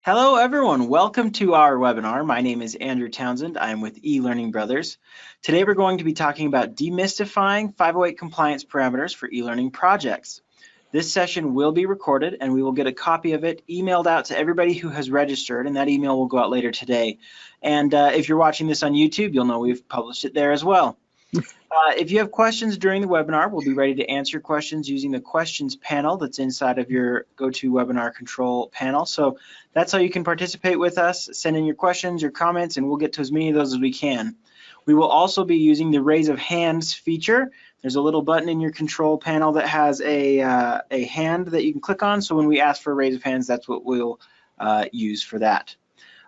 Hello, everyone. Welcome to our webinar. My name is Andrew Townsend. I'm with eLearning Brothers. Today, we're going to be talking about demystifying 508 compliance parameters for eLearning projects. This session will be recorded, and we will get a copy of it emailed out to everybody who has registered, and that email will go out later today. And if you're watching this on YouTube, you'll know we've published it there as well. If you have questions during the webinar, we'll be ready to answer questions using the questions panel that's inside of your GoToWebinar control panel. So that's how you can participate with us. Send in your questions, your comments, and we'll get to as many of those as we can. We will also be using the raise of hands feature. There's a little button in your control panel that has a hand that you can click on. So when we ask for a raise of hands, that's what we'll use for that.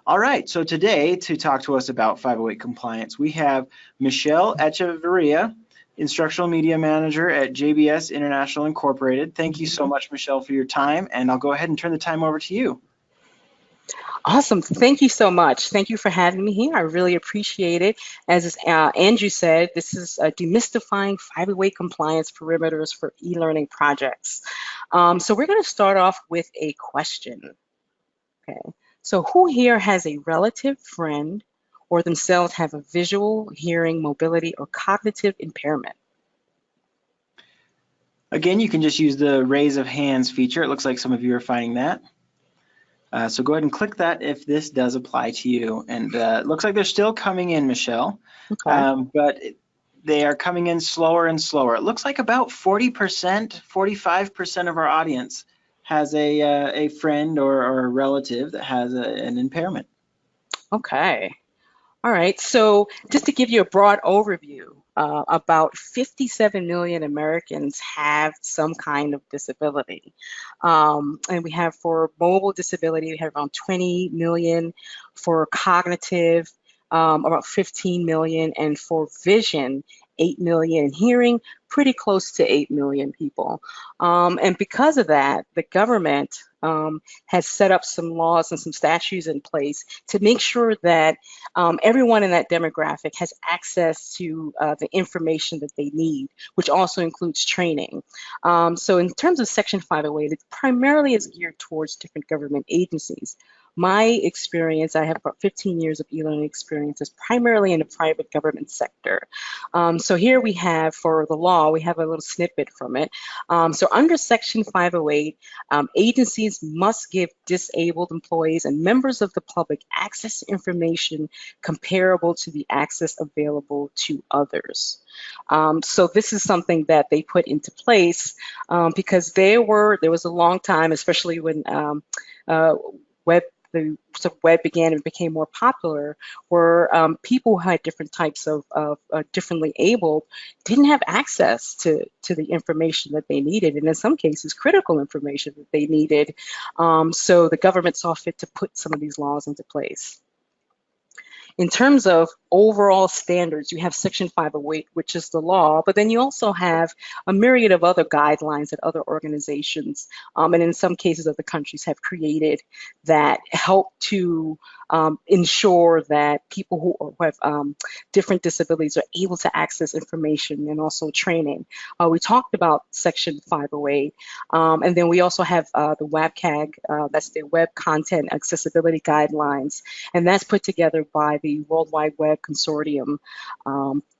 All right, so today to talk to us about 508 compliance, we have Michelle Echeverria, Instructional Media Manager at JBS International Incorporated. Thank you so much, Michelle, for your time, and I'll go ahead and turn the time over to you. Awesome. Thank you so much. Thank you for having me here. I really appreciate it. As Andrew said, this is demystifying 508 compliance perimeters for e-learning projects. So we're going to start off with a question. Okay. So who here has a relative, friend, or themselves have a visual, hearing, mobility, or cognitive impairment? Again, you can just use the raise of hands feature. It looks like some of you are finding that. So go ahead and click that if this does apply to you. And it looks like they're still coming in, Michelle, Okay. but they are coming in slower and slower. It looks like about 40%, 45% of our audience has a friend or a relative that has an impairment. Okay. All right. So just to give you a broad overview, about 57 million Americans have some kind of disability. And we have for mobile disability, we have around 20 million, for cognitive, about 15 million, and for vision, 8 million, hearing, pretty close to 8 million people. And because of that, the government has set up some laws and some statutes in place to make sure that everyone in that demographic has access to the information that they need, which also includes training. So in terms of Section 508, it primarily is geared towards different government agencies. My experience, I have about 15 years of e-learning experience, is primarily in the private government sector. So here we have, for the law, we have a little snippet from it. So under Section 508, agencies must give disabled employees and members of the public access to information comparable to the access available to others. So this is something that they put into place because there was a long time, especially when the web began and became more popular, where people who had different types of differently abled didn't have access to the information that they needed, and in some cases critical information that they needed. So the government saw fit to put some of these laws into place. In terms of overall standards, you have Section 508, which is the law, but then you also have a myriad of other guidelines that other organizations, and in some cases other countries, have created that help to ensure that people who have different disabilities are able to access information and also training. We talked about Section 508, and then we also have the WCAG, that's the Web Content Accessibility Guidelines, and that's put together by the World Wide Web Consortium,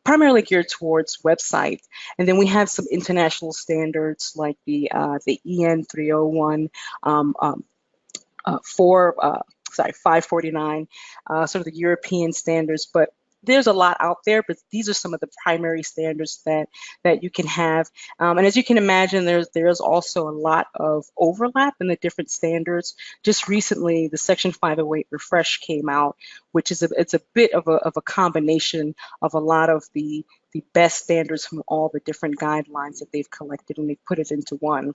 primarily geared towards websites. And then we have some international standards like the EN 301, 549, sort of the European standards, but there's a lot out there, but these are some of the primary standards that you can have. And as you can imagine, there's also a lot of overlap in the different standards. Just recently, the Section 508 refresh came out, which is it's a bit of a combination of a lot of the best standards from all the different guidelines that they've collected, and they put it into one.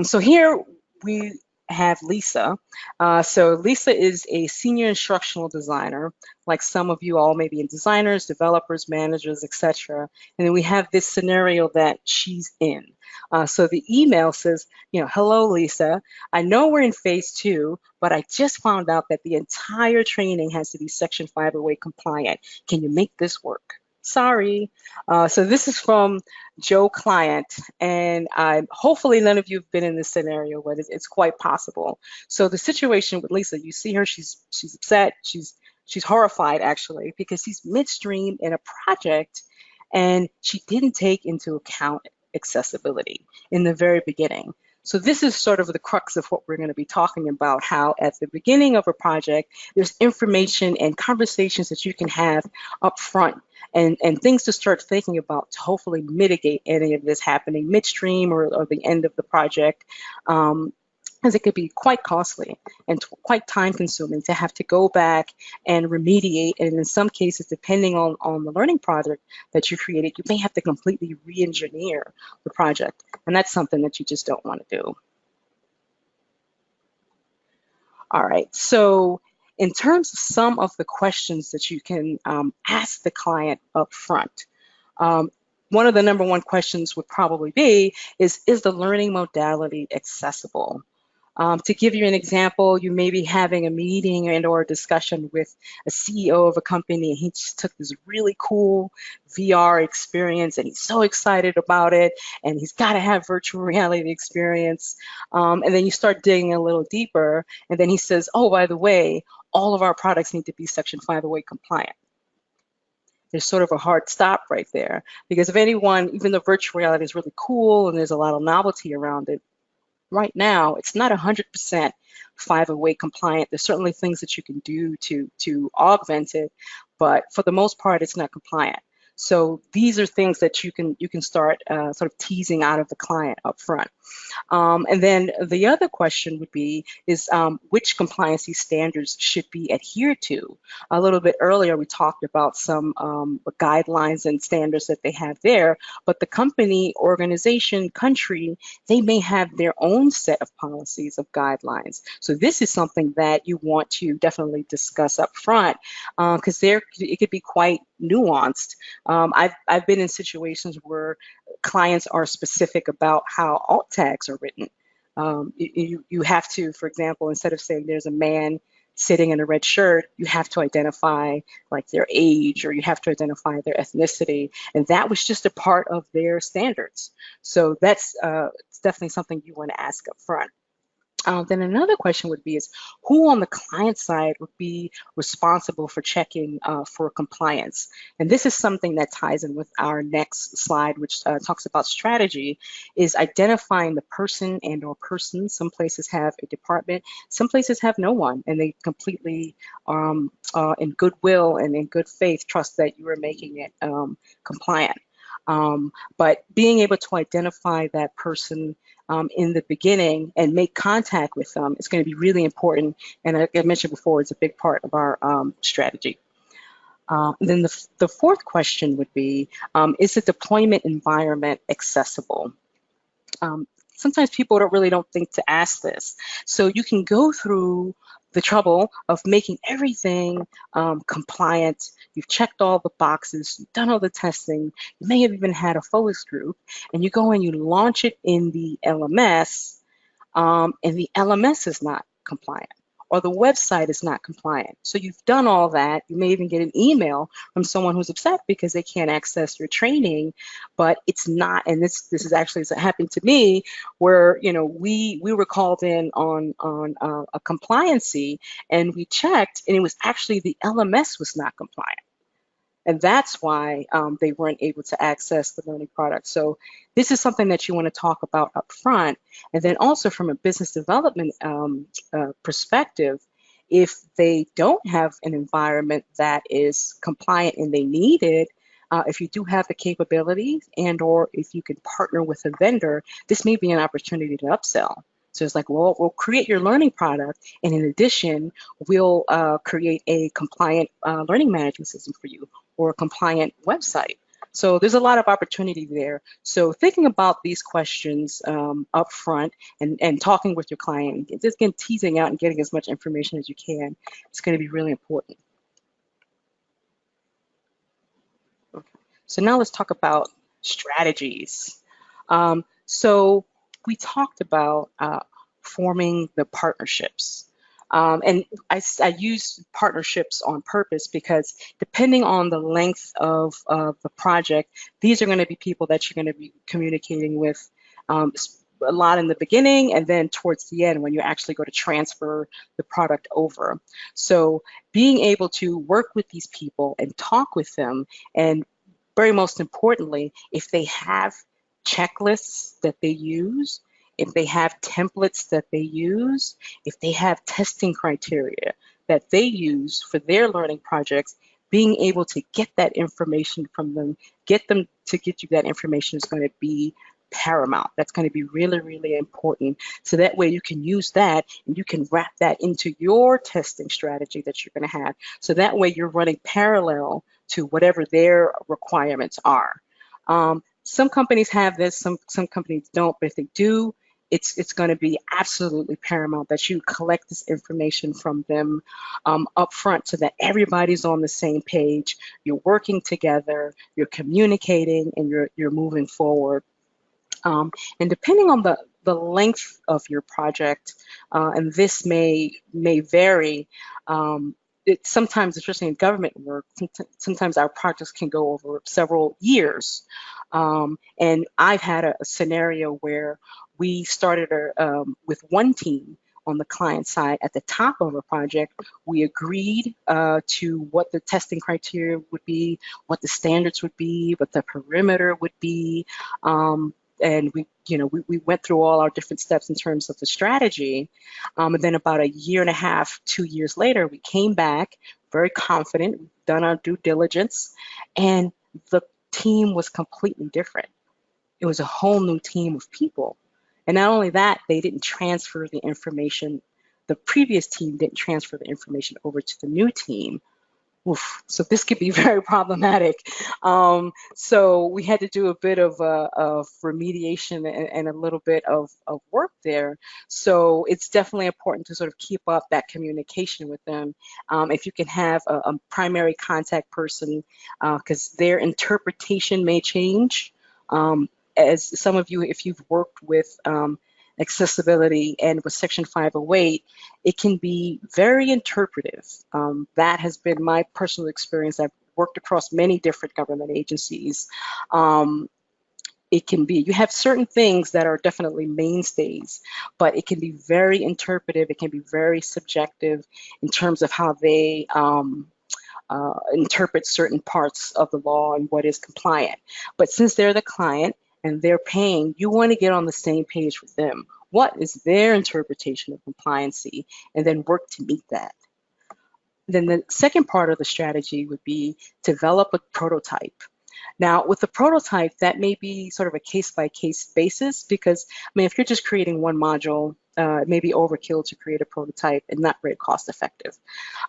So here we have Lisa. So Lisa is a senior instructional designer, like some of you all may be in designers, developers, managers, etc. And then we have this scenario that she's in. So the email says, hello, Lisa. I know we're in phase 2, but I just found out that the entire training has to be Section 508 compliant. Can you make this work? Sorry. So this is from Joe Client, and hopefully none of you have been in this scenario, but it's quite possible. So the situation with Lisa, you see her, she's upset, she's horrified actually, because she's midstream in a project and she didn't take into account accessibility in the very beginning. So this is sort of the crux of what we're going to be talking about, how at the beginning of a project, there's information and conversations that you can have up front and things to start thinking about to hopefully mitigate any of this happening midstream or the end of the project. As it could be quite costly and quite time consuming to have to go back and remediate. And in some cases, depending on the learning project that you created, you may have to completely re-engineer the project. And that's something that you just don't want to do. All right, so in terms of some of the questions that you can ask the client up front, one of the number one questions would probably be, is the learning modality accessible? To give you an example, you may be having a meeting and or a discussion with a CEO of a company, and he just took this really cool VR experience and he's so excited about it and he's got to have virtual reality experience. And then you start digging a little deeper and then he says, oh, by the way, all of our products need to be Section 508 compliant. There's sort of a hard stop right there, because if anyone, even though virtual reality is really cool and there's a lot of novelty around it, right now, it's not 100% 508 compliant. There's certainly things that you can do to augment it, but for the most part, it's not compliant. So these are things that you can start sort of teasing out of the client up front. And then the other question would be is which compliancy standards should be adhered to? A little bit earlier, we talked about some guidelines and standards that they have there, but the company, organization, country, they may have their own set of policies of guidelines. So this is something that you want to definitely discuss up front, because it could be quite nuanced. I've been in situations where clients are specific about how alt tags are written. You have to, for example, instead of saying there's a man sitting in a red shirt, you have to identify like their age, or you have to identify their ethnicity, and that was just a part of their standards. So that's definitely something you want to ask up front. Then another question would be is who on the client side would be responsible for checking for compliance? And this is something that ties in with our next slide, which talks about strategy, is identifying the person and or persons. Some places have a department, some places have no one, and they completely, in goodwill and in good faith, trust that you are making it compliant. But being able to identify that person in the beginning and make contact with them is going to be really important. And like I mentioned before, it's a big part of our strategy. Then the fourth question would be, is the deployment environment accessible? Sometimes people don't think to ask this. So you can go through the trouble of making everything compliant. You've checked all the boxes, you've done all the testing, you may have even had a focus group, and you go and you launch it in the LMS, and the LMS is not compliant, or the website is not compliant. So you've done all that. You may even get an email from someone who's upset because they can't access your training, but it's not. And this is actually, it's happened to me, where we were called in on a compliancy, and we checked, and it was actually the LMS was not compliant. And that's why they weren't able to access the learning product. So this is something that you want to talk about up front. And then also from a business development perspective, if they don't have an environment that is compliant and they need it, if you do have the capabilities and or if you can partner with a vendor, this may be an opportunity to upsell. So it's like, well, we'll create your learning product, and in addition, we'll create a compliant learning management system for you, or a compliant website. So there's a lot of opportunity there. So thinking about these questions up front and talking with your client, just again, teasing out and getting as much information as you can, it's going to be really important. Okay. So now let's talk about strategies. So we talked about forming the partnerships. And I use partnerships on purpose because depending on the length of the project, these are going to be people that you're going to be communicating with a lot in the beginning and then towards the end when you actually go to transfer the product over. So being able to work with these people and talk with them, and very most importantly, if they have checklists that they use, if they have templates that they use, if they have testing criteria that they use for their learning projects, being able to get that information from them, get them to get you that information is going to be paramount. That's going to be really, really important. So that way you can use that and you can wrap that into your testing strategy that you're going to have. So that way you're running parallel to whatever their requirements are. Some companies have this, some companies don't, but if they do, it's going to be absolutely paramount that you collect this information from them up front so that everybody's on the same page, you're working together, you're communicating, and you're moving forward. And depending on the length of your project, and this may vary, sometimes, especially in government work, sometimes our projects can go over several years. And I've had a scenario where we started with one team on the client side at the top of a project. We agreed to what the testing criteria would be, what the standards would be, what the perimeter would be. And we went through all our different steps in terms of the strategy. And then about a year and a half, 2 years later, we came back very confident, done our due diligence, and the team was completely different. It was a whole new team of people. And not only that, they didn't transfer the information. The previous team didn't transfer the information over to the new team. Oof. So this could be very problematic. So we had to do a bit of remediation and a little bit of work there. So it's definitely important to sort of keep up that communication with them. If you can have a primary contact person, because their interpretation may change. As some of you, if you've worked with accessibility and with Section 508, it can be very interpretive. That has been my personal experience. I've worked across many different government agencies. It can be, you have certain things that are definitely mainstays, but it can be very interpretive. It can be very subjective in terms of how they interpret certain parts of the law and what is compliant. But since they're the client, and they're paying, you want to get on the same page with them. What is their interpretation of compliancy? And then work to meet that. Then the second part of the strategy would be develop a prototype. Now, with the prototype, that may be sort of a case-by-case basis because, I mean, if you're just creating one module, it may be overkill to create a prototype and not very cost-effective.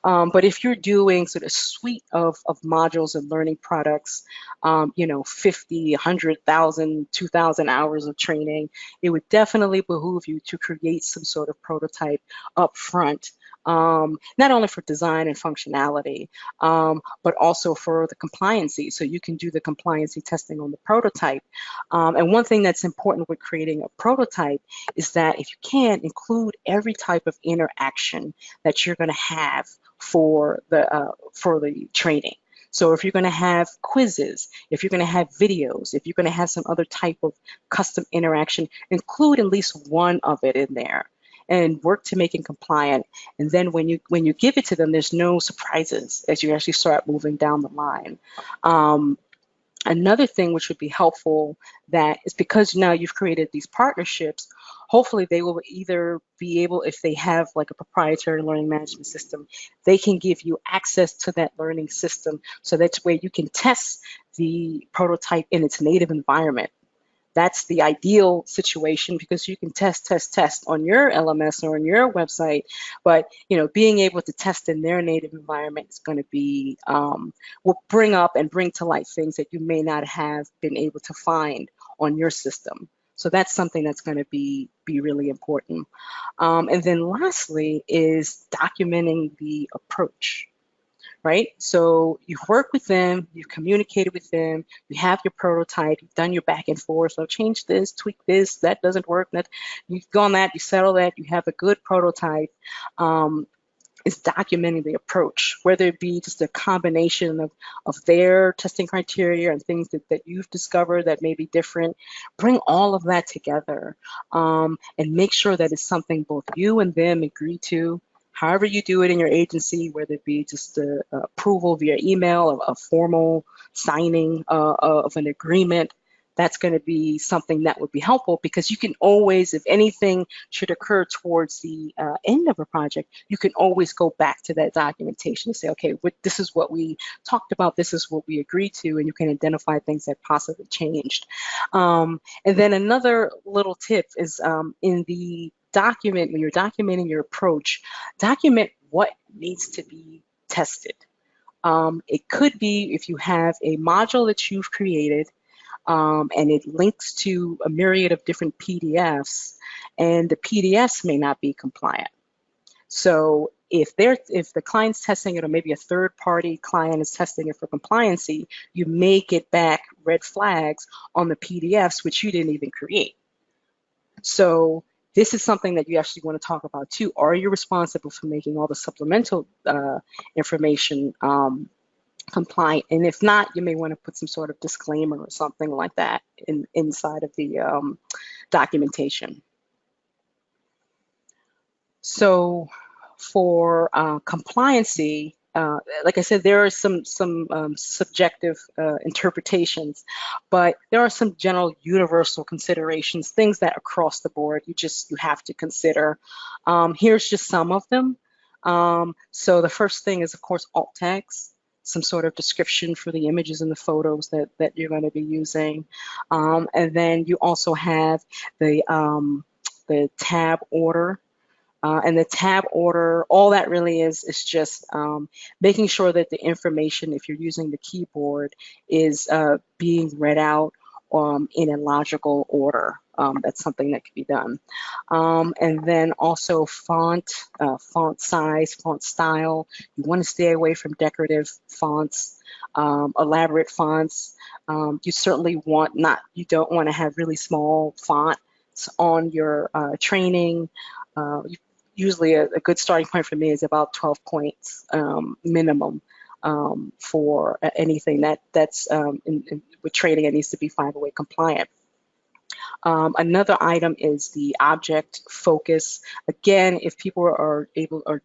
But if you're doing sort of suite of modules and learning products, 50, 100,000, 2,000 hours of training, it would definitely behoove you to create some sort of prototype up front. Not only for design and functionality, but also for the compliancy. So you can do the compliancy testing on the prototype. And one thing that's important with creating a prototype is that if you can, include every type of interaction that you're going to have for the training. So if you're going to have quizzes, if you're going to have videos, if you're going to have some other type of custom interaction, include at least one of it in there and work to make it compliant. And then when you give it to them, there's no surprises as you actually start moving down the line. Another thing which would be helpful that is because now you've created these partnerships, hopefully they will either be able, if they have like a proprietary learning management system, they can give you access to that learning system so that's where you can test the prototype in its native environment. That's the ideal situation because you can test on your LMS or on your website, but being able to test in their native environment is going to be will bring up and bring to light things that you may not have been able to find on your system. So that's something that's going to be really important. And then lastly is documenting the approach. right? So you work with them, you've communicated with them, you have your prototype, you've done your back and forth, so change this, tweak this, that doesn't work, that you've gone that, you settle that, you have a good prototype. Is documenting the approach, whether it be just a combination of their testing criteria and things that you've discovered that may be different. Bring all of that together and make sure that it's something both you and them agree to. However you do it in your agency, whether it be just approval via email, a formal signing of an agreement, that's going to be something that would be helpful, because you can always, if anything should occur towards the end of a project, you can always go back to that documentation and say, okay, this is what we talked about, this is what we agreed to, and you can identify things that possibly changed. And then another little tip is in the document, when you're documenting your approach, document what needs to be tested. It could be if you have a module that you've created, and it links to a myriad of different PDFs, and the PDFs may not be compliant. So if the client's testing it, or maybe a third-party client is testing it for compliancy, you may get back red flags on the PDFs which you didn't even create. So this is something that you actually want to talk about too. Are you responsible for making all the supplemental information compliant? And if not, you may want to put some sort of disclaimer or something like that inside of the documentation. So for compliancy, like I said, there are some subjective interpretations, but there are some general universal considerations, things that across the board you have to consider. Here's just some of them. So the first thing is, of course, alt text, some sort of description for the images and the photos that you're going to be using. And then you also have the tab order. And the tab order, all that really is just making sure that the information, if you're using the keyboard, is being read out in a logical order. That's something that can be done. And then also font size, font style. You want to stay away from decorative fonts, elaborate fonts. You certainly you don't want to have really small fonts on your training. Usually a good starting point for me is about 12 points minimum for anything that's with training. It needs to be 508 compliant. Another item is the object focus. Again, if people are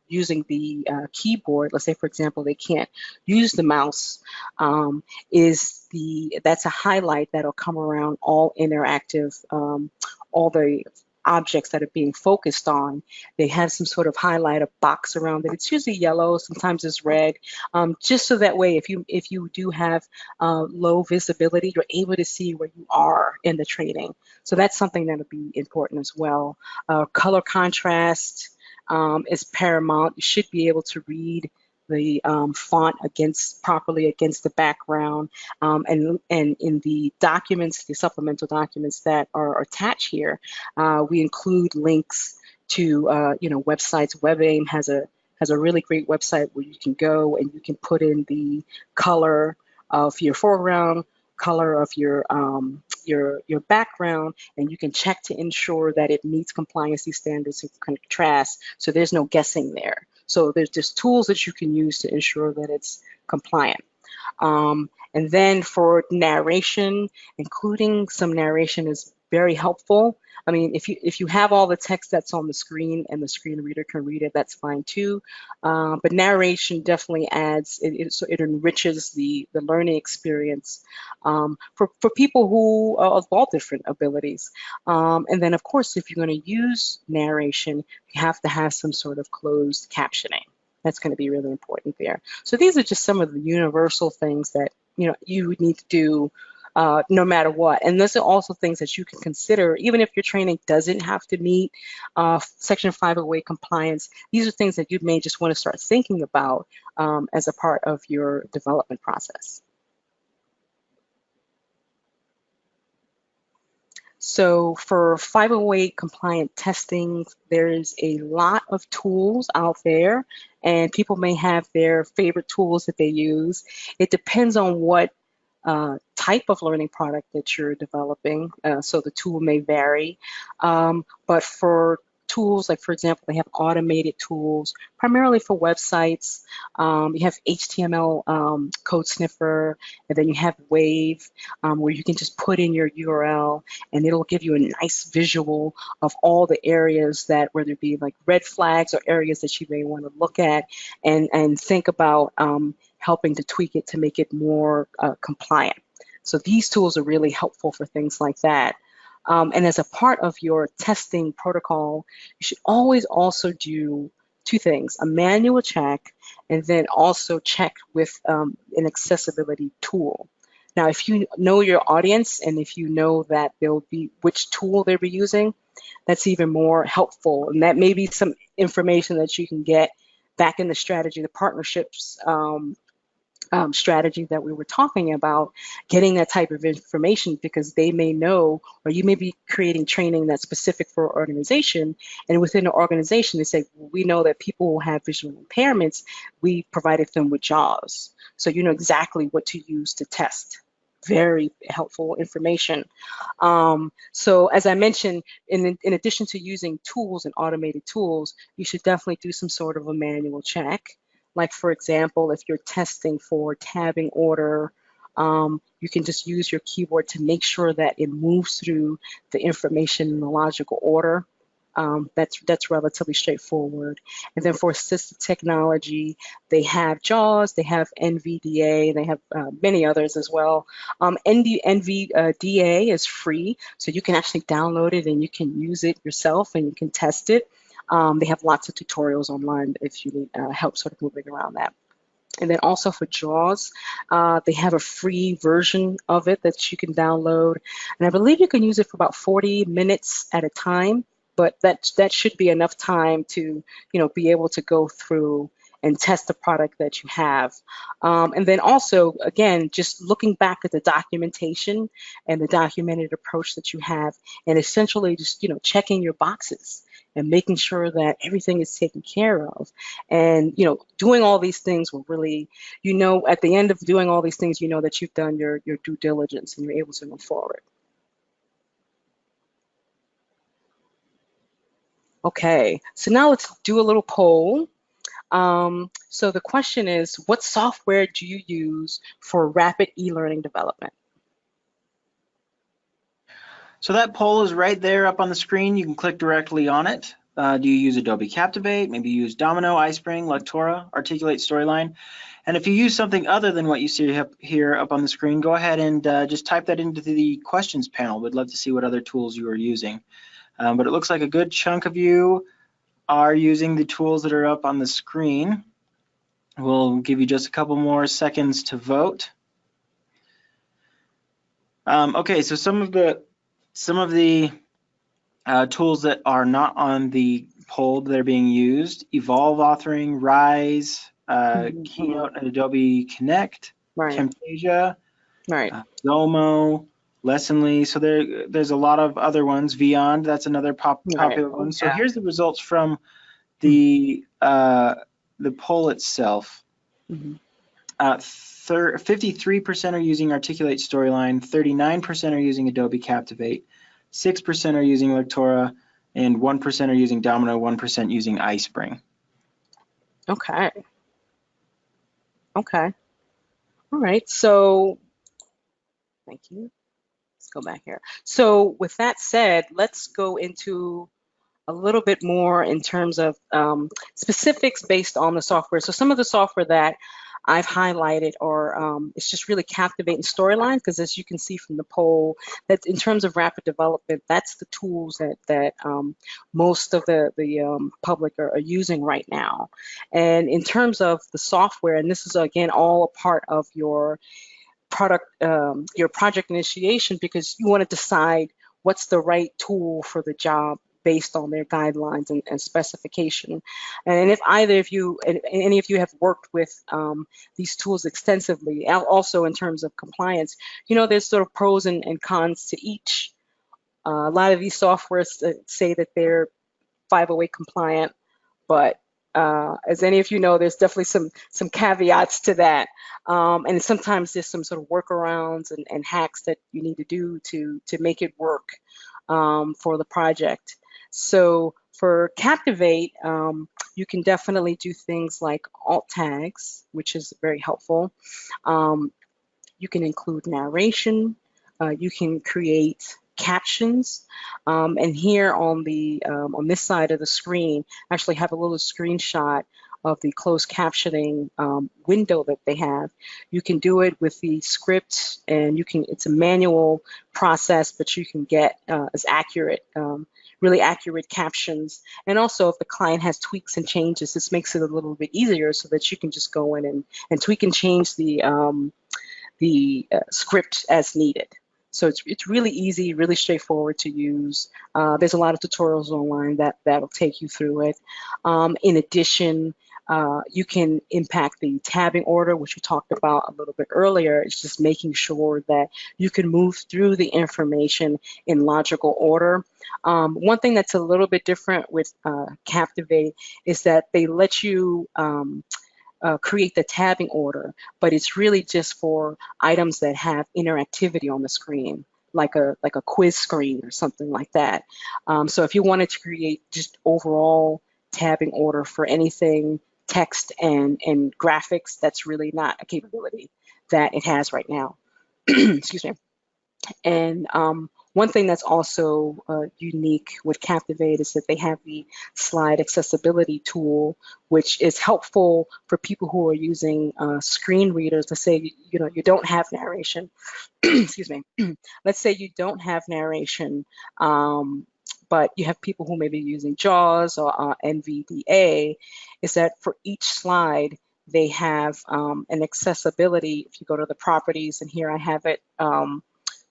using the keyboard, let's say for example they can't use the mouse, that's a highlight that'll come around all interactive, all the objects that are being focused on. They have some sort of highlight, a box around it. It's usually yellow, sometimes it's red, just so that way if you do have low visibility, you're able to see where you are in the training. So that's something that'll be important as well. Color contrast is paramount. You should be able to read the font properly against the background, and in the documents, the supplemental documents that are attached here, we include links to websites. WebAIM has a really great website where you can go and you can put in the color of your foreground, color of your background, and you can check to ensure that it meets compliancy standards and contrast, so there's no guessing there. So there's just tools that you can use to ensure that it's compliant. And then for narration, including some narration is very helpful. I mean, if you have all the text that's on the screen and the screen reader can read it, that's fine too. But narration definitely adds, so it enriches the learning experience for people who are of all different abilities. And then of course, if you're going to use narration, you have to have some sort of closed captioning. That's going to be really important there. So these are just some of the universal things that you would need to do no matter what. And those are also things that you can consider, even if your training doesn't have to meet Section 508 compliance. These are things that you may just want to start thinking about as a part of your development process. So for 508 compliant testing, there's a lot of tools out there. and people may have their favorite tools that they use. It depends on what type of learning product that you're developing, so the tool may vary. But for tools, like for example, they have automated tools, primarily for websites. You have HTML code sniffer, and then you have Wave, where you can just put in your URL, and it'll give you a nice visual of all the areas that, whether it be like red flags or areas that you may want to look at and think about helping to tweak it to make it more compliant. So these tools are really helpful for things like that. And as a part of your testing protocol, you should always also do two things: a manual check, and then also check with an accessibility tool. Now, if you know your audience and if you know that they'll be which tool they'll be using, that's even more helpful. And that may be some information that you can get back in the strategy, the partnerships strategy that we were talking about, getting that type of information, because they may know, or you may be creating training that's specific for an organization, and within the organization they say, well, we know that people who have visual impairments, we provided them with JAWS, so you know exactly what to use to test. Very helpful information. So as I mentioned, in addition to using tools and automated tools, you should definitely do some sort of a manual check. Like for example, if you're testing for tabbing order, you can just use your keyboard to make sure that it moves through the information in a logical order. That's relatively straightforward. And then for assistive technology, they have JAWS, they have NVDA, they have many others as well. NVDA is free, so you can actually download it and you can use it yourself and you can test it. They have lots of tutorials online if you need help sort of moving around that. And then also for JAWS, they have a free version of it that you can download. And I believe you can use it for about 40 minutes at a time, but that should be enough time to, be able to go through and test the product that you have. And then also, again, just looking back at the documentation and the documented approach that you have, and essentially just, checking your boxes and making sure that everything is taken care of. And, doing all these things will really, at the end of doing all these things, that you've done your due diligence and you're able to move forward. Okay, so now let's do a little poll. So the question is, what software do you use for rapid e-learning development? So that poll is right there up on the screen. You can click directly on it. Do you use Adobe Captivate? Maybe you use Domino, iSpring, Lectora, Articulate, Storyline. And if you use something other than what you see here up on the screen, go ahead and just type that into the questions panel. We'd love to see what other tools you are using. But it looks like a good chunk of you are using the tools that are up on the screen. We'll give you just a couple more seconds to vote. Okay, so some of the tools that are not on the poll that are being used: Evolve Authoring, Rise, Keynote and Adobe Connect, Right. Camtasia, Right. Domo, Lessonly. So there's a lot of other ones. Beyond, that's another popular one. So here's the results from the poll itself. 53% are using Articulate Storyline, 39% are using Adobe Captivate, 6% are using Lectora, and 1% are using Domino, 1% using iSpring. Okay. Okay. All right. So, thank you. Let's go back here. So with that said, let's go into a little bit more in terms of specifics based on the software. So some of the software that I've highlighted are, it's just really Captivate Storyline, because as you can see from the poll, that in terms of rapid development, that's the tools that most of the public are using right now. And in terms of the software, and this is again all a part of your project initiation, because you want to decide what's the right tool for the job based on their guidelines and specification. And if either of you, and any of you have worked with these tools extensively, also in terms of compliance, there's sort of pros and cons to each. A lot of these softwares say that they're 508 compliant, but as any of you know, there's definitely some caveats to that, and sometimes there's some sort of workarounds and hacks that you need to do to make it work for the project. So for Captivate, you can definitely do things like alt tags, which is very helpful. You can include narration. You can create captions. And here on this side of the screen, I actually have a little screenshot of the closed captioning window that they have. You can do it with the script, and it's a manual process, but you can get as accurate, really accurate captions. And also, if the client has tweaks and changes, this makes it a little bit easier so that you can just go in and tweak and change the script as needed. So it's really easy, really straightforward to use. There's a lot of tutorials online that'll take you through it. In addition, you can impact the tabbing order, which we talked about a little bit earlier. It's just making sure that you can move through the information in logical order. One thing that's a little bit different with Captivate is that they let you create the tabbing order, but it's really just for items that have interactivity on the screen, like a quiz screen or something like that. So if you wanted to create just overall tabbing order for anything text and graphics, that's really not a capability that it has right now. Excuse me. And one thing that's also unique with Captivate is that they have the slide accessibility tool, which is helpful for people who are using screen readers. To say, you don't have narration. Excuse me. Let's say you don't have narration, but you have people who may be using JAWS or NVDA. Is that for each slide, they have an accessibility. If you go to the properties, and here I have it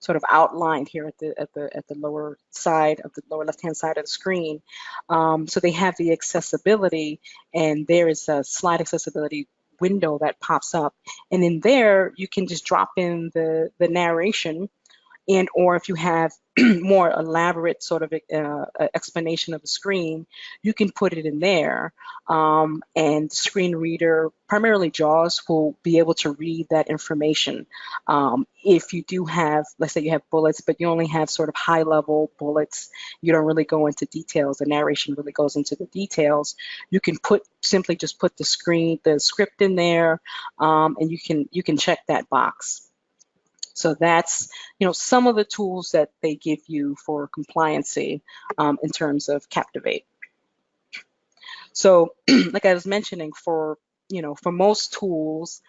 sort of outlined here at the lower side of the lower left-hand side of the screen. So they have the accessibility, and there is a slide accessibility window that pops up, and in there you can just drop in the narration, and or if you have more elaborate sort of explanation of the screen, you can put it in there, and the screen reader, primarily JAWS, will be able to read that information. If you do have, let's say you have bullets, but you only have sort of high-level bullets, you don't really go into details, the narration really goes into the details, you can simply just put the script in there, and you can check that box. So that's, some of the tools that they give you for compliancy in terms of Captivate. So like I was mentioning, for most tools,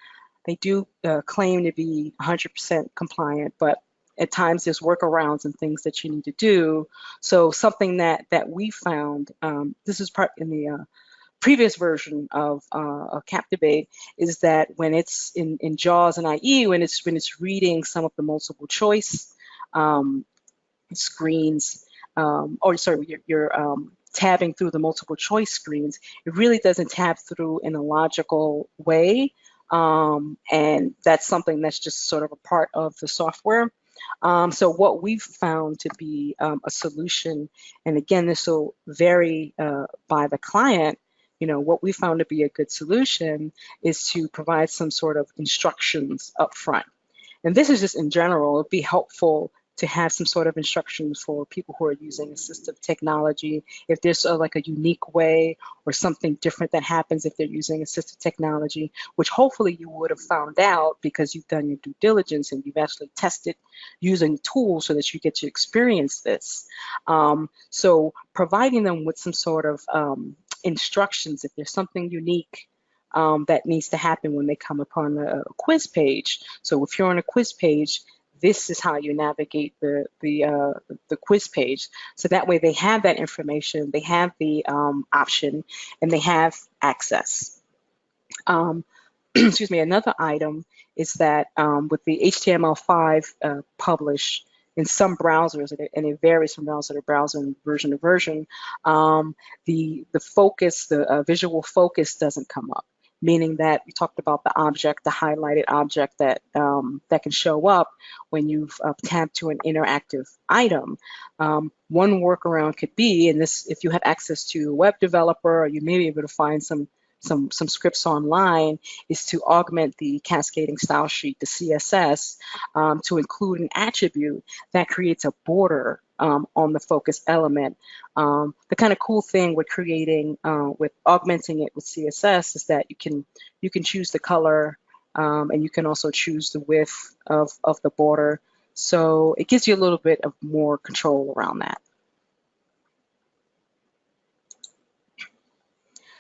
they do claim to be 100% compliant, but at times there's workarounds and things that you need to do. So something that we found, this is part in the previous version of Captivate, is that when it's in JAWS and IE, when it's reading some of the multiple choice screens, or sorry, you're tabbing through the multiple choice screens, it really doesn't tab through in a logical way, and that's something that's just sort of a part of the software. So what we've found to be a solution, and again, this will vary by the client, what we found to be a good solution is to provide some sort of instructions up front. And this is just in general, it'd be helpful to have some sort of instructions for people who are using assistive technology. If there's like a unique way or something different that happens if they're using assistive technology, which hopefully you would have found out because you've done your due diligence and you've actually tested using tools so that you get to experience this. So providing them with some sort of instructions, if there's something unique that needs to happen when they come upon a quiz page. So if you're on a quiz page, this is how you navigate the quiz page. So that way they have that information, they have the option, and they have access. Excuse me, another item is that with the HTML5 publish in some browsers, and it varies from browser to browser and version to version, the focus, the visual focus doesn't come up. meaning that we talked about the object, the highlighted object that that can show up when you've tabbed to an interactive item. One workaround could be, and this, if you have access to a web developer, or you may be able to find some scripts online, is to augment the cascading style sheet, the CSS, to include an attribute that creates a border on the focus element. The kind of cool thing with creating, with augmenting it with CSS is that you can choose the color, and you can also choose the width of the border. So it gives you a little bit of more control around that.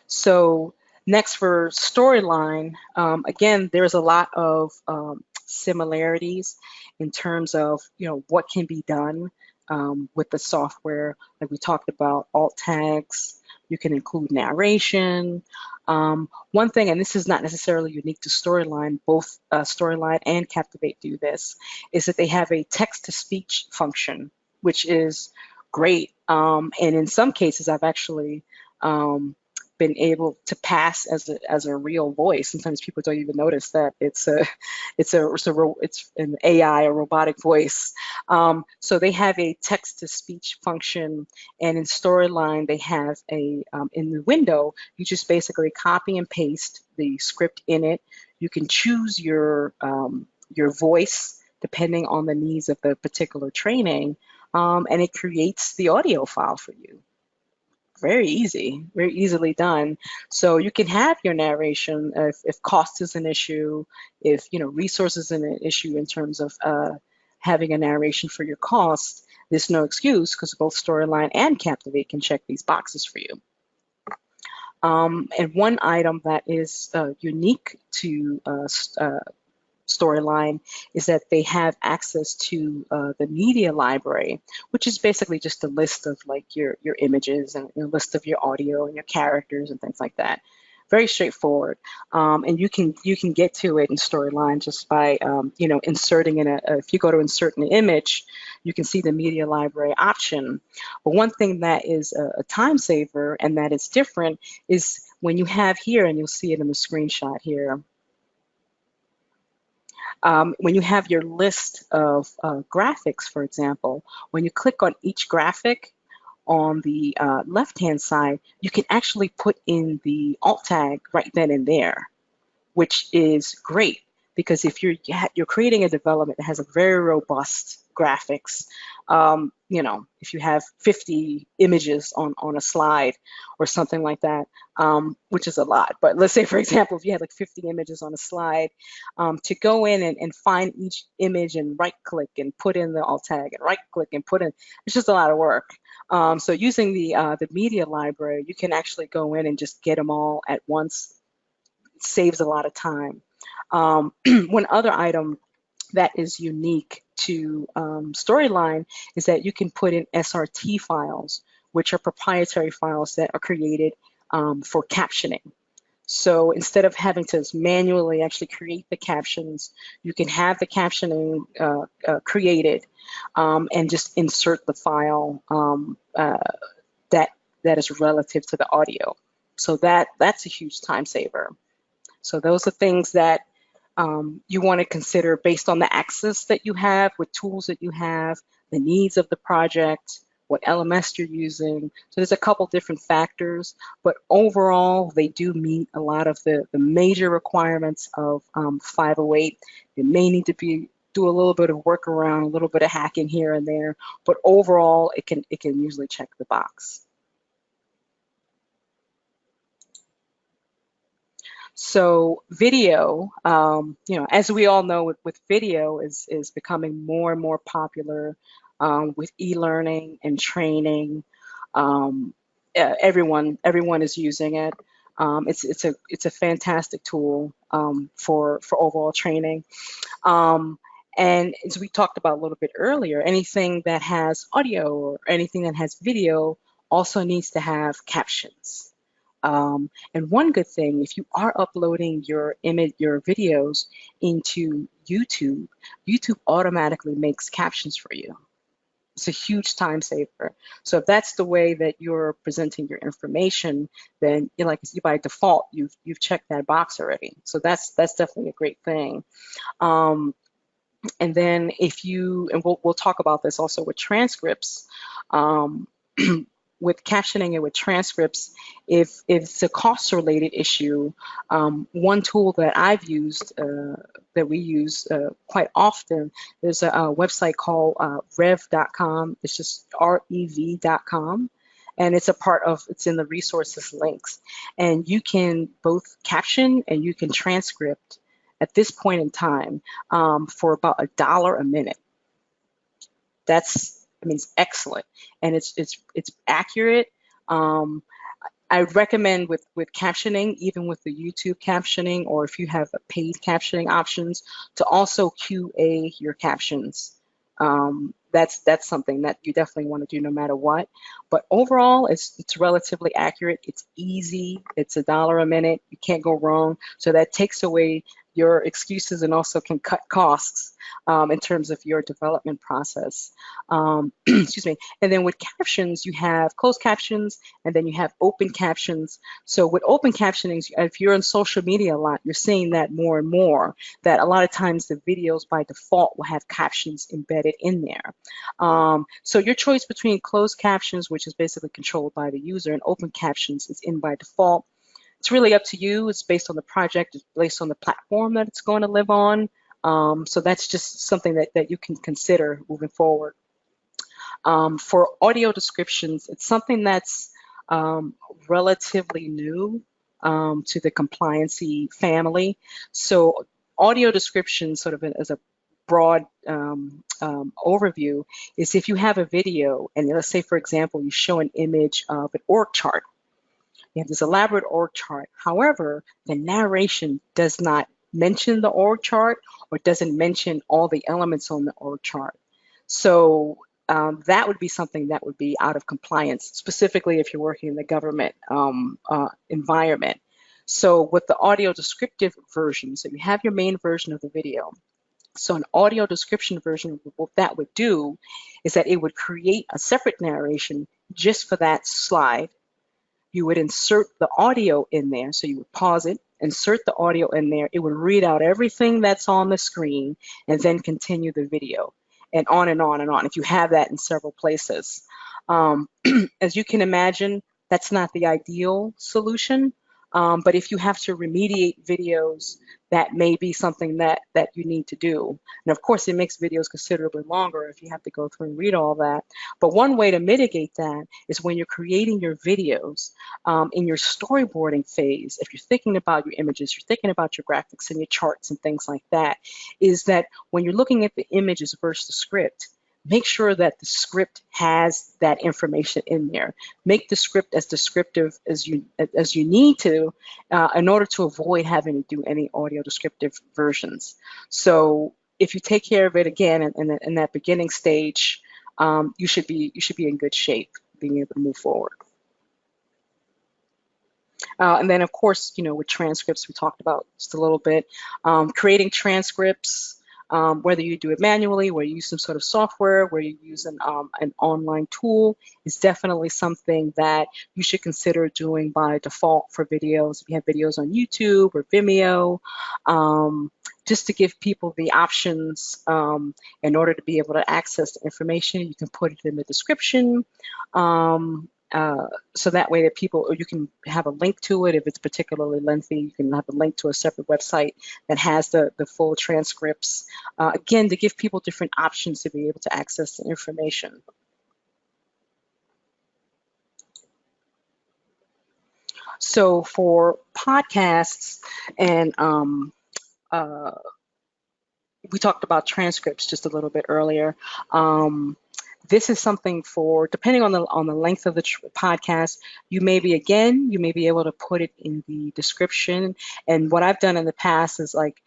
So next for storyline, again, there's a lot of similarities in terms of, you know, what can be done with the software. Like we talked about alt tags, you can include narration. One thing, and this is not necessarily unique to Storyline, both Storyline and Captivate do this, is that they have a text-to-speech function, which is great. And in some cases, I've actually been able to pass as a real voice. Sometimes people don't even notice that it's an AI, a robotic voice. So they have a text-to-speech function, and in Storyline they have a in the window you just basically copy and paste the script in it. You can choose your voice depending on the needs of the particular training, and it creates the audio file for you. Very easy, very easily done. So you can have your narration if cost is an issue, if, you know, resources is an issue in terms of having a narration for your cost. There's no excuse because both Storyline and Captivate can check these boxes for you. And one item that is unique to Storyline is that they have access to the media library, which is basically just a list of like your images and a list of your audio and your characters and things like that. Very straightforward, and you can get to it in Storyline just by you know, inserting in if you go to insert an image, you can see the media library option. But one thing that is a time saver and that is different is when you have here, and you'll see it in the screenshot here. When you have your list of graphics, for example, when you click on each graphic on the left-hand side, you can actually put in the alt tag right then and there, which is great because if you're creating a development that has a very robust graphics, you know, if you have 50 images on a slide or something like that, which is a lot, but let's say, for example, if you had like 50 images on a slide, to go in and find each image and right click and put in the alt tag and right click and put in, it's just a lot of work. So using the media library, you can actually go in and just get them all at once. It saves a lot of time. One other item that is unique to Storyline is that you can put in SRT files, which are proprietary files that are created for captioning. So instead of having to manually actually create the captions, you can have the captioning created and just insert the file that is relative to the audio. So that's a huge time saver. So those are things that you want to consider based on the access that you have with tools that you have, the needs of the project, what LMS you're using. So there's a couple different factors, but overall, they do meet a lot of the major requirements of 508. It may need to do a little bit of workaround, a little bit of hacking here and there, but overall, it can usually check the box. So video, you know, as we all know, with video is becoming more and more popular with e-learning and training. Everyone is using it. It's a fantastic tool for overall training. And as we talked about a little bit earlier, anything that has audio or anything that has video also needs to have captions. And one good thing, if you are uploading your videos into YouTube, YouTube automatically makes captions for you. It's a huge time saver. So if that's the way that you're presenting your information, then by default, you've checked that box already. So that's definitely a great thing. And then and we'll talk about this also with transcripts. Um, with captioning and with transcripts, if it's a cost related issue, one tool that I've used, that we use quite often, there's a website called rev.com. It's just rev.com. And it's it's in the resources links. And you can both caption and you can transcript at this point in time for about $1 a minute. It's excellent, and it's accurate. I recommend with captioning, even with the YouTube captioning, or if you have a paid captioning options, to also QA your captions. That's something that you definitely want to do no matter what. But overall, it's relatively accurate. It's easy. It's $1 a minute. You can't go wrong. So that takes away your excuses and also can cut costs in terms of your development process. Excuse me. And then with captions, you have closed captions and then you have open captions. So with open captioning, if you're on social media a lot, you're seeing that more and more, that a lot of times the videos by default will have captions embedded in there. So your choice between closed captions, which is basically controlled by the user, and open captions is in by default. It's really up to you. It's based on the project. It's based on the platform that it's going to live on. So that's just something that you can consider moving forward. For audio descriptions, it's something that's relatively new to the compliancy family. So audio descriptions, sort of as a broad overview, is if you have a video and let's say, for example, you show an image of an org chart. You have this elaborate org chart. However, the narration does not mention the org chart or doesn't mention all the elements on the org chart. So that would be something that would be out of compliance, specifically if you're working in the government environment. So with the audio descriptive version, so you have your main version of the video. So an audio description version, what that would do is that it would create a separate narration just for that slide. You would insert the audio in there. So you would pause it, insert the audio in there. It would read out everything that's on the screen and then continue the video, and on and on and on, if you have that in several places. As you can imagine, that's not the ideal solution. But if you have to remediate videos, that may be something that you need to do. And of course, it makes videos considerably longer if you have to go through and read all that. But one way to mitigate that is when you're creating your videos in your storyboarding phase, if you're thinking about your images, you're thinking about your graphics and your charts and things like that, is that when you're looking at the images versus the script, make sure that the script has that information in there. Make the script as descriptive as you need to in order to avoid having to do any audio descriptive versions. So if you take care of it again in that beginning stage, you should be in good shape being able to move forward. And then of course, with transcripts, we talked about just a little bit, creating transcripts. Whether you do it manually, whether you use some sort of software, where you use an online tool, is definitely something that you should consider doing by default for videos. If you have videos on YouTube or Vimeo, just to give people the options in order to be able to access the information. You can put it in the description. So that way that or you can have a link to it if it's particularly lengthy. You can have a link to a separate website that has the full transcripts. Again, to give people different options to be able to access the information. So for podcasts, and we talked about transcripts just a little bit earlier. This is something for, depending on the length of the podcast, you may be able to put it in the description. And what I've done in the past is, like,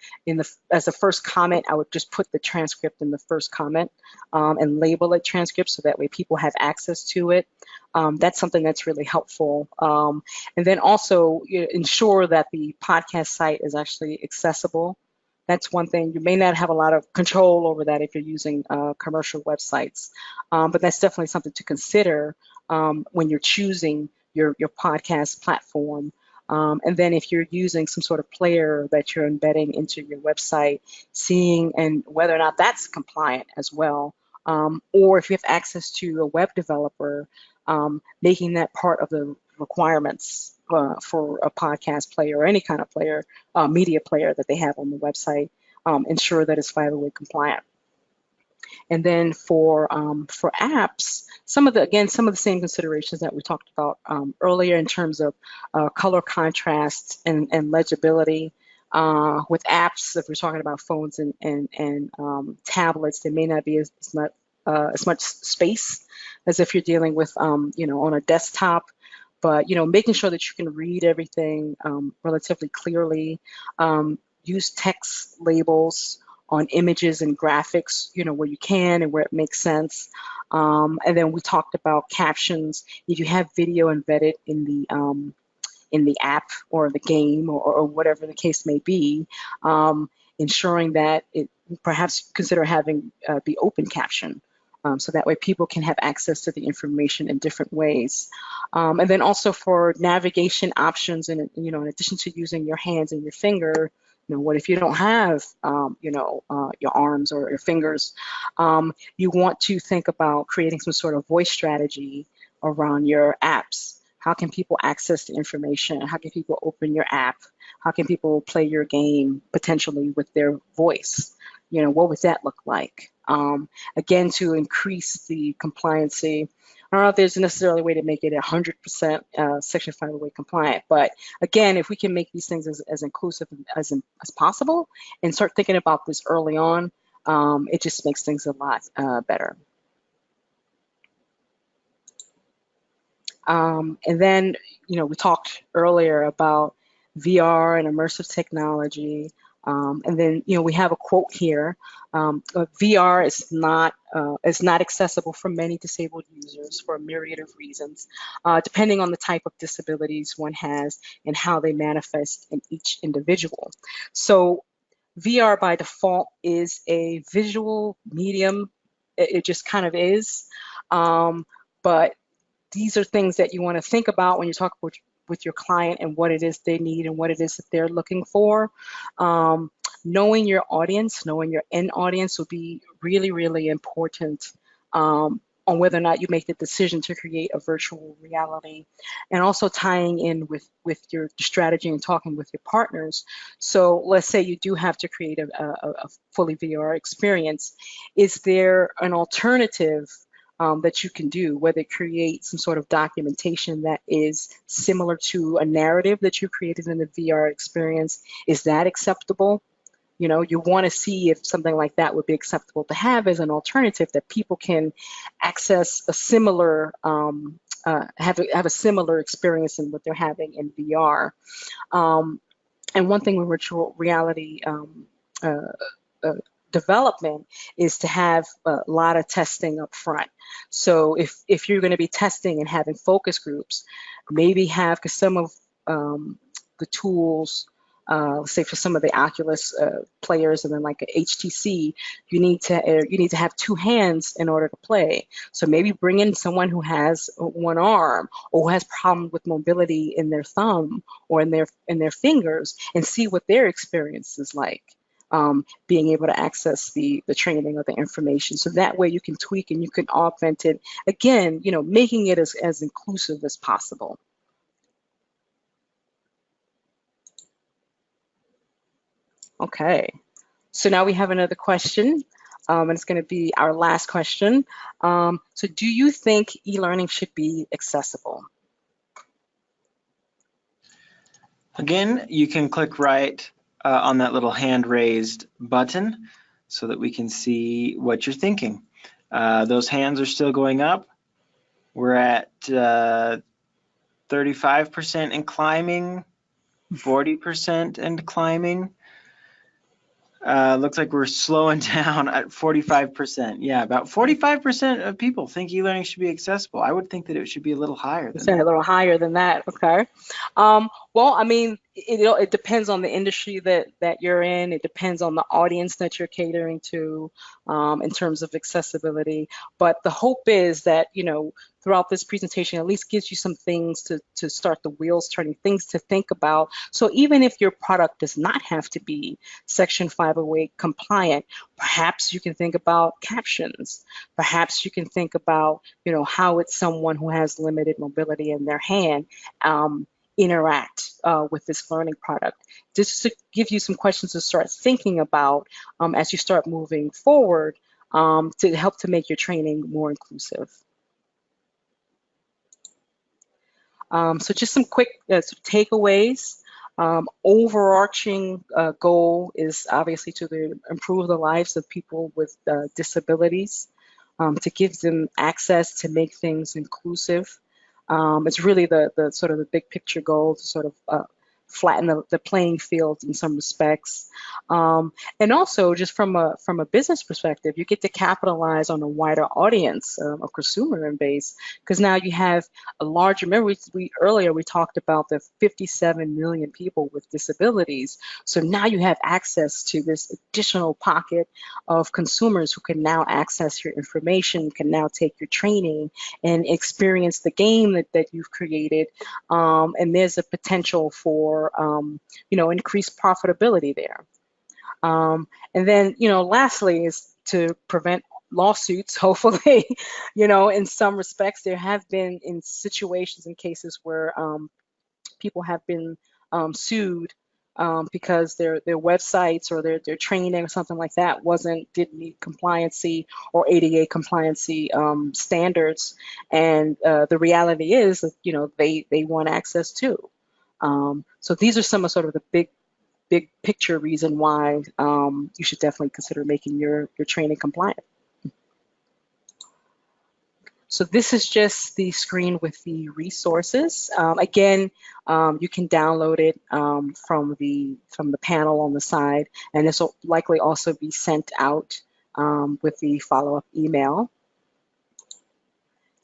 as a first comment, I would just put the transcript in the first comment and label it transcript, so that way people have access to it. That's something that's really helpful. And then also ensure that the podcast site is actually accessible That's one thing. You may not have a lot of control over that if you're using commercial websites, but that's definitely something to consider when you're choosing your podcast platform. And then if you're using some sort of player that you're embedding into your website, seeing and whether or not that's compliant as well. Or if you have access to a web developer, making that part of the requirements for a podcast player or any kind of player, media player that they have on the website, ensure that it's 508 compliant. And then for apps, some of the same considerations that we talked about earlier in terms of color contrast and legibility. With apps, if we're talking about phones and tablets, there may not be as much space as if you're dealing with on a desktop. But making sure that you can read everything relatively clearly, use text labels on images and graphics, where you can and where it makes sense. And then we talked about captions. If you have video embedded in the app or the game or whatever the case may be, ensuring that it perhaps consider having the open caption. So that way people can have access to the information in different ways. And then also for navigation options, and in addition to using your hands and your finger, what if you don't have your arms or your fingers? You want to think about creating some sort of voice strategy around your apps. How can people access the information? How can people open your app? How can people play your game potentially with their voice? What would that look like? Again, to increase the compliancy. I don't know if there's necessarily a way to make it 100% Section 508 compliant, but again, if we can make these things as inclusive as possible and start thinking about this early on, it just makes things a lot better. And then, we talked earlier about VR and immersive technology. And then, we have a quote here. VR is not accessible for many disabled users for a myriad of reasons, depending on the type of disabilities one has and how they manifest in each individual. So VR by default is a visual medium. It just kind of is. But these are things that you want to think about when you talk with your client and what it is they need and what it is that they're looking for. Knowing your audience, knowing your end audience will be really, really important on whether or not you make the decision to create a virtual reality, and also tying in with your strategy and talking with your partners. So let's say you do have to create a fully VR experience. Is there an alternative that you can do, whether create some sort of documentation that is similar to a narrative that you created in the VR experience? Is that acceptable? You want to see if something like that would be acceptable to have as an alternative that people can access a similar, have a similar experience in what they're having in VR. And one thing with virtual reality development is to have a lot of testing up front. So if you're going to be testing and having focus groups, maybe have, because some of the tools, let's say for some of the Oculus players and then like a HTC, you need to have two hands in order to play. So maybe bring in someone who has one arm or who has problems with mobility in their thumb or in their fingers, and see what their experience is like. Being able to access the training or the information. So that way you can tweak and you can augment it. Again, making it as inclusive as possible. Okay, so now we have another question, and it's going to be our last question. So do you think e-learning should be accessible? Again, you can click right on that little hand raised button so that we can see what you're thinking. Those hands are still going up. We're at 35% and climbing, 40% and climbing. Looks like we're slowing down at 45%. Yeah, about 45% of people think e-learning should be accessible. I would think that it should be a little higher than that. A little higher than that, okay. Well, I mean, it depends on the industry that you're in. It depends on the audience that you're catering to, in terms of accessibility. But the hope is that, throughout this presentation, at least gives you some things to start the wheels turning, things to think about. So even if your product does not have to be Section 508 compliant, perhaps you can think about captions. Perhaps you can think about, how it's someone who has limited mobility in their hand. Interact with this learning product. Just to give you some questions to start thinking about as you start moving forward, to help to make your training more inclusive. So just some quick takeaways. Overarching goal is obviously to improve the lives of people with disabilities, to give them access to make things inclusive. It's really the sort of the big picture goal to sort of flatten the playing field in some respects. And also just from a business perspective, you get to capitalize on a wider audience of consumer base, because now you have a larger, remember earlier we talked about the 57 million people with disabilities. So now you have access to this additional pocket of consumers who can now access your information, can now take your training and experience the game that you've created. And there's a potential for increased profitability there. And then, lastly is to prevent lawsuits, hopefully. In some respects, there have been in situations and cases where people have been sued because their websites or their training or something like that didn't meet compliancy or ADA compliancy standards. And the reality is that, they want access too. So these are some of sort of the big picture reason why you should definitely consider making your training compliant. So this is just the screen with the resources. Again, you can download it from the panel on the side, and this will likely also be sent out with the follow-up email.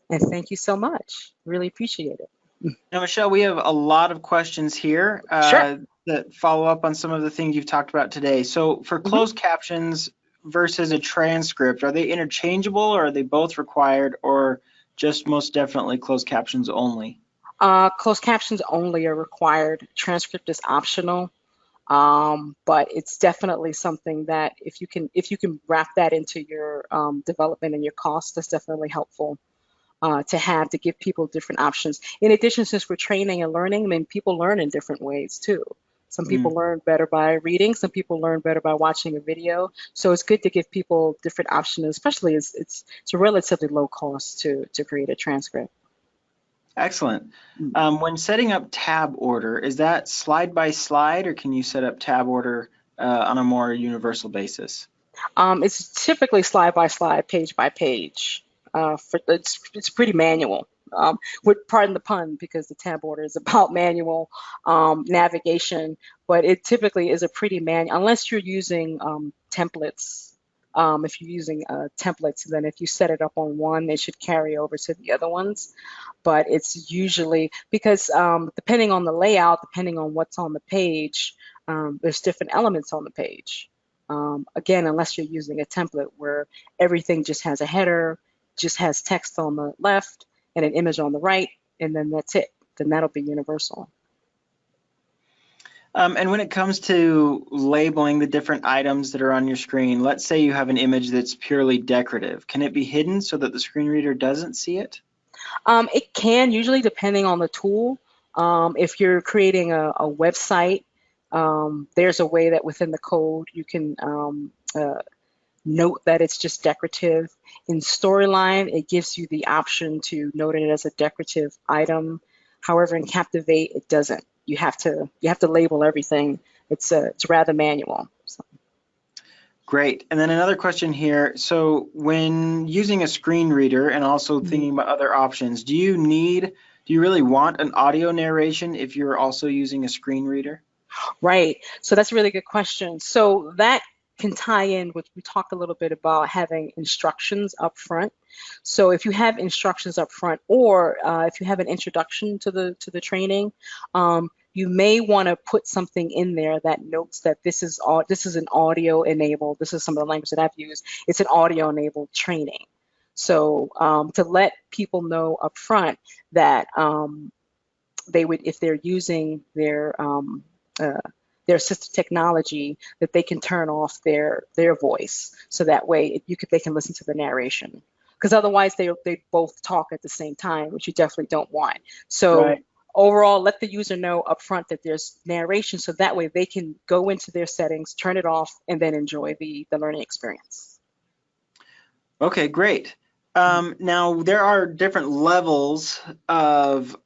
And thank you so much. Really appreciate it. Now, Michelle, we have a lot of questions here Sure. that follow up on some of the things you've talked about today. So for closed captions versus a transcript, are they interchangeable, or are they both required, or just most definitely closed captions only? Closed captions only are required. Transcript is optional, but it's definitely something that if you can wrap that into your development and your costs, that's definitely helpful. To give people different options. In addition, since we're training and learning, I mean, people learn in different ways too. Some people learn better by reading, some people learn better by watching a video. So it's good to give people different options, especially as it's a relatively low cost to create a transcript. Excellent. When setting up tab order, is that slide by slide, or can you set up tab order on a more universal basis? It's typically slide by slide, page by page. It's pretty manual. Pardon the pun, because the tab order is about manual navigation, but it typically is a pretty manual, unless you're using templates. If you're using templates, then if you set it up on one, they should carry over to the other ones. But it's usually because depending on the layout, depending on what's on the page, there's different elements on the page. Again, unless you're using a template where everything just has a header, just has text on the left and an image on the right, and then that's it. Then that'll be universal. And when it comes to labeling the different items that are on your screen, let's say you have an image that's purely decorative. Can it be hidden so that the screen reader doesn't see it? It can, usually depending on the tool. If you're creating a website, there's a way that within the code you can note that it's just decorative. In Storyline, it gives you the option to note it as a decorative item. However, in Captivate, it doesn't. You have to label everything. It's rather manual. So. Great. And then another question here. So when using a screen reader and also thinking about other options, do you really want an audio narration if you're also using a screen reader? Right. So that's a really good question. So that can tie in with, we talked a little bit about having instructions up front. So if you have instructions up front, or if you have an introduction to the training, you may want to put something in there that notes that this is an audio enabled. This is some of the language that I've used. It's an audio enabled training. So to let people know up front that they would, if they're using uh, their assistive technology, that they can turn off their voice, so that way they can listen to the narration. Because otherwise they both talk at the same time, which you definitely don't want. So Right. overall, let the user know up front that there's narration, so that way they can go into their settings, turn it off, and then enjoy the learning experience. Okay, great. Now there are different levels of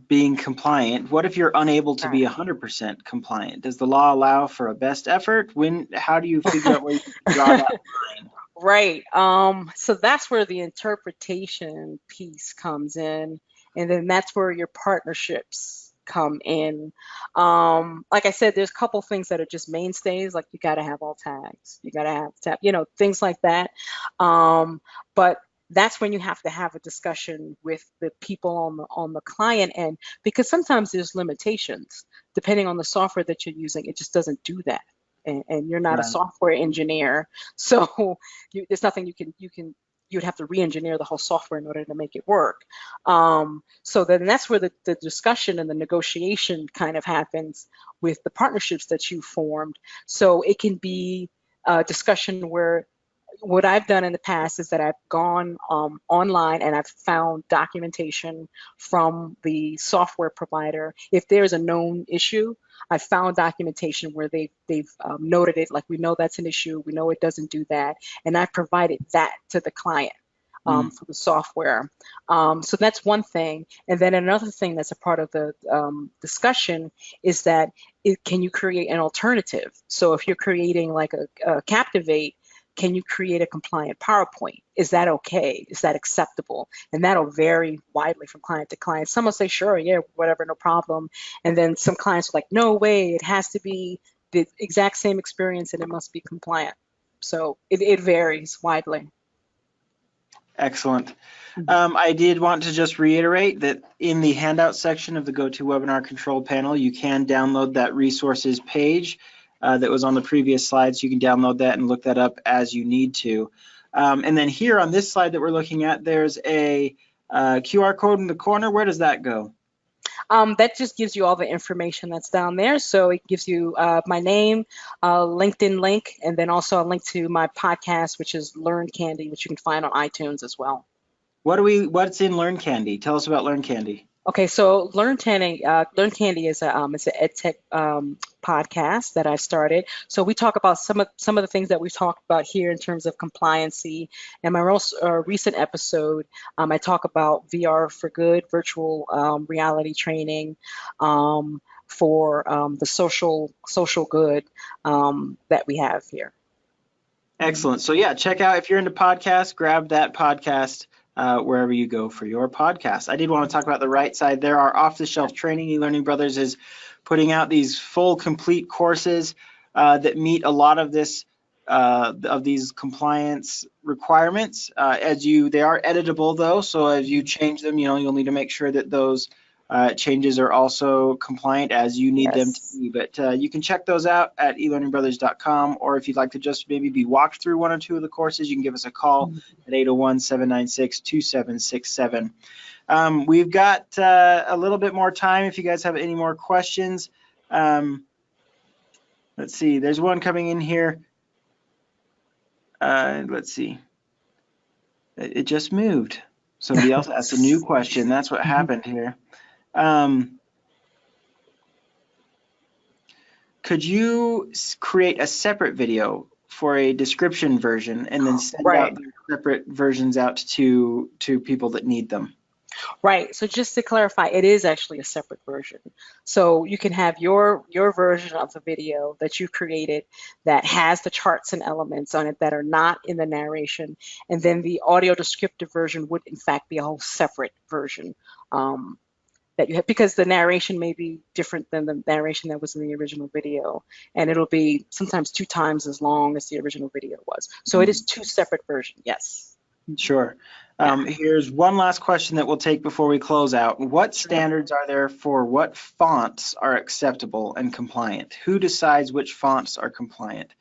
being compliant. What if you're unable to be 100% compliant? Does the law allow for a best effort? How do you figure out where you draw that line? Right. So that's where the interpretation piece comes in, and then that's where your partnerships come in. Like I said, there's a couple things that are just mainstays, like you got to have all tags, you got to have tab, things like that. But that's when you have to have a discussion with the people on the client end, because sometimes there's limitations depending on the software that you're using. It just doesn't do that. And you're not a Right. software engineer, so there's nothing you'd have to re-engineer the whole software in order to make it work. So then that's where the discussion and the negotiation kind of happens with the partnerships that you formed. So it can be a discussion where what I've done in the past is that I've gone online and I've found documentation from the software provider. If there's a known issue, I found documentation where they've noted it, like, we know that's an issue, we know it doesn't do that, and I provided that to the client for the software. So that's one thing. And then another thing that's a part of the discussion is that can you create an alternative? So if you're creating like a Captivate, can you create a compliant PowerPoint? Is that okay? Is that acceptable? And that'll vary widely from client to client. Some will say, sure, yeah, whatever, no problem. And then some clients are like, no way, it has to be the exact same experience and it must be compliant. So it varies widely. Excellent. I did want to just reiterate that in the handout section of the GoToWebinar control panel, you can download that resources page that was on the previous slides. You can download that and look that up as you need to. And then here on this slide that we're looking at, there's a QR code in the corner. Where does that go? That just gives you all the information that's down there. So it gives you my name, LinkedIn link, and then also a link to my podcast, which is Learn Candy, which you can find on iTunes as well. What's in Learn Candy? Tell us about Learn Candy. Okay, so Learn Candy is it's an EdTech podcast that I started. So we talk about some of the things that we've talked about here in terms of compliancy. And my most recent episode, I talk about VR for Good, virtual reality training for the social good that we have here. Excellent. So yeah, check out, if you're into podcasts, grab that podcast wherever you go for your podcast. I did want to talk about the right side. There are off-the-shelf training. eLearning Brothers is putting out these full, complete courses that meet a lot of these compliance requirements. They are editable though, so as you change them, you'll need to make sure that those changes are also compliant as you need them to be. But you can check those out at elearningbrothers.com, or if you'd like to just maybe be walked through one or two of the courses, you can give us a call at 801-796-2767. We've got a little bit more time if you guys have any more questions. Let's see, there's one coming in here. Let's see. It just moved. Somebody else asked a new question. That's what happened here. Could you create a separate video for a description version and then send out the separate versions out to people that need them? Right. So just to clarify, it is actually a separate version. So you can have your version of the video that you created that has the charts and elements on it that are not in the narration, and then the audio descriptive version would in fact be a whole separate version that you have, because the narration may be different than the narration that was in the original video, and it'll be sometimes 2 times as long as the original video was. So it is 2 separate versions, yes. Sure. Yeah. Here's one last question that we'll take before we close out. What Sure. standards are there for what fonts are acceptable and compliant? Who decides which fonts are compliant?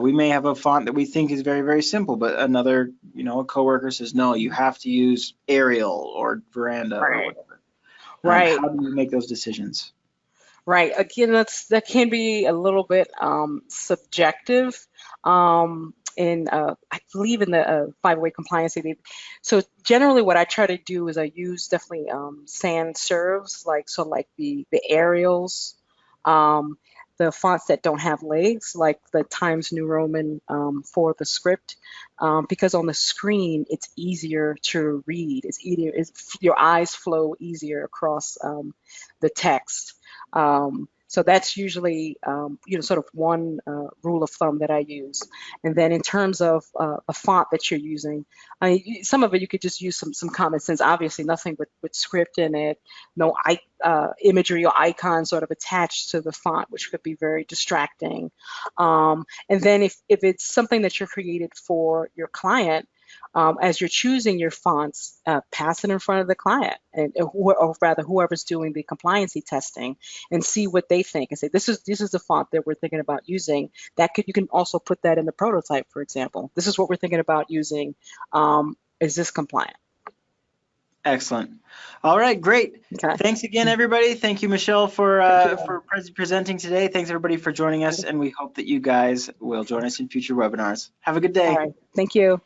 We may have a font that we think is very, very simple, but another, a coworker says, no, you have to use Arial or Veranda or Right. whatever. Right. How do you make those decisions? Right. Again, that can be a little bit subjective. I believe in the five-way compliance. So generally, what I try to do is I use definitely sans serifs, like the Arials, um, the fonts that don't have legs, like the Times New Roman for the script, because on the screen it's easier to read. It's easier. Your eyes flow easier across the text. So that's usually, sort of one rule of thumb that I use. And then in terms of a font that you're using, some of it you could just use some common sense. Obviously, nothing with script in it, no imagery or icons sort of attached to the font, which could be very distracting. And then if it's something that you're created for your client, as you're choosing your fonts, pass it in front of the client, or rather whoever's doing the compliancy testing, and see what they think, and say this is the font that we're thinking about using. You can also put that in the prototype, for example. This is what we're thinking about using. Is this compliant? Excellent. All right, great. Okay. Thanks again, everybody. Thank you, Michelle, for Thank you. presenting today. Thanks, everybody, for joining us, and we hope that you guys will join us in future webinars. Have a good All day. right. Thank you.